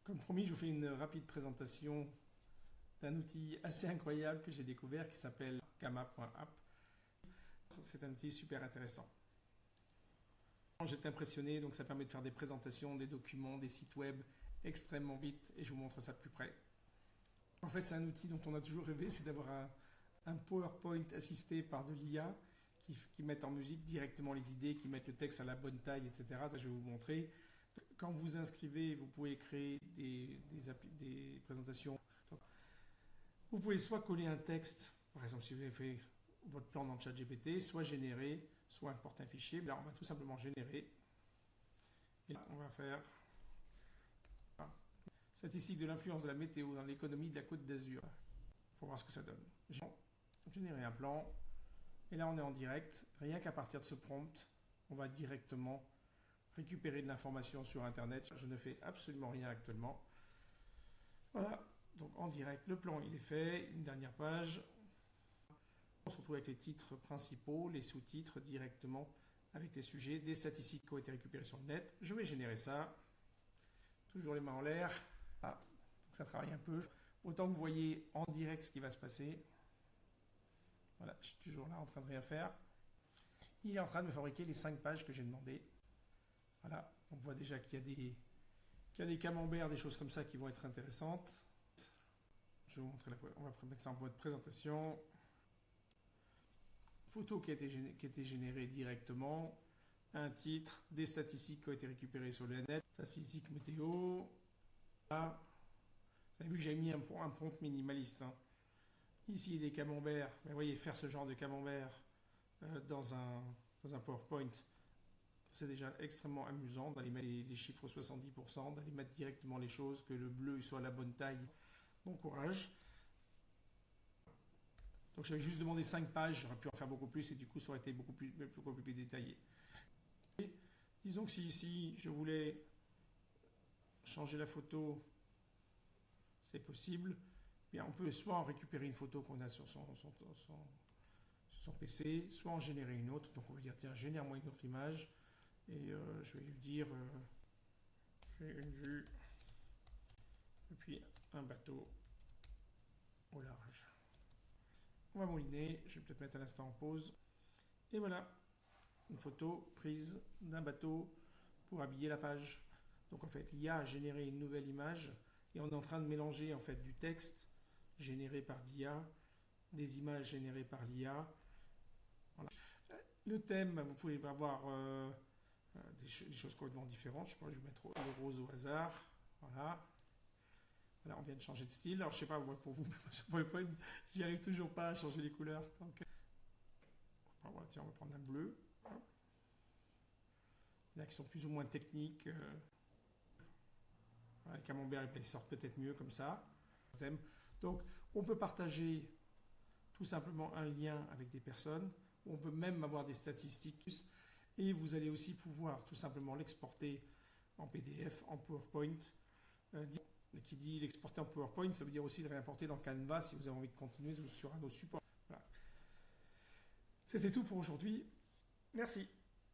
Comme promis, je vous fais une rapide présentation d'un outil assez incroyable que j'ai découvert qui s'appelle Gamma.app. C'est un outil super intéressant. J'étais impressionné, donc ça permet de faire des présentations, des documents, des sites web extrêmement vite et je vous montre ça de plus près. En fait, c'est un outil dont on a toujours rêvé, c'est d'avoir un PowerPoint assisté par de l'IA qui met en musique directement les idées, qui met le texte à la bonne taille, etc. Je vais vous montrer. Quand vous vous inscrivez, vous pouvez créer des présentations. Vous pouvez soit coller un texte, par exemple si vous avez fait votre plan dans le chat GPT, soit générer, soit importer un fichier. Là, on va tout simplement générer. Et là, on va faire statistique de l'influence de la météo dans l'économie de la Côte d'Azur. Pour voir ce que ça donne. Générer un plan. Et là, on est en direct. Rien qu'à partir de ce prompt, on va directement récupérer de l'information sur Internet. Je ne fais absolument rien actuellement. Voilà. Donc en direct, le plan il est fait. Une dernière page. On se retrouve avec les titres principaux, les sous-titres directement avec les sujets, des statistiques qui ont été récupérées sur le net. Je vais générer ça. Toujours les mains en l'air. Ah, donc ça travaille un peu. Autant que vous voyez en direct ce qui va se passer. Voilà, je suis toujours là en train de rien faire. Il est en train de me fabriquer les 5 pages que j'ai demandé. Voilà, on voit déjà qu'il y a des camemberts, des choses comme ça qui vont être intéressantes. Je vais vous montrer on va mettre ça en mode présentation. Photo qui a été générée directement. Un titre, des statistiques qui ont été récupérées sur le net. Statistiques météo. Là, vous avez vu que j'ai mis un prompt minimaliste. Hein. Ici, des camemberts. Mais vous voyez, faire ce genre de camembert dans un PowerPoint, c'est déjà extrêmement amusant d'aller mettre les chiffres 70%, d'aller mettre directement les choses, que le bleu soit à la bonne taille. Bon courage. Donc j'avais juste demandé 5 pages, j'aurais pu en faire beaucoup plus et du coup ça aurait été beaucoup plus détaillé. Et disons que si ici je voulais changer la photo, c'est possible. Bien, on peut soit en récupérer une photo qu'on a sur son PC, soit en générer une autre. Donc on va dire tiens, génère-moi une autre image. Et je vais lui dire fais une vue depuis un bateau au large. On va mouliner, je vais peut-être mettre un instant en pause. Et voilà, une photo prise d'un bateau pour habiller la page. Donc en fait, l'IA a généré une nouvelle image et on est en train de mélanger en fait du texte généré par l'IA, des images générées par l'IA. Voilà. Le thème, vous pouvez avoir des choses complètement différentes. Je vais mettre le rose au hasard. Voilà. Voilà, on vient de changer de style. Alors, je sais pas, moi, pour vous, sur PowerPoint, j'y arrive toujours pas à changer les couleurs. Donc, voilà, tiens, on va prendre un bleu. Il y en a qui sont plus ou moins techniques. Voilà, les camemberts, ils sortent peut-être mieux comme ça. Donc, on peut partager tout simplement un lien avec des personnes. On peut même avoir des statistiques. Et vous allez aussi pouvoir tout simplement l'exporter en PDF, en PowerPoint. Qui dit l'exporter en PowerPoint, ça veut dire aussi le réimporter dans Canva si vous avez envie de continuer sur un autre support. Voilà. C'était tout pour aujourd'hui. Merci.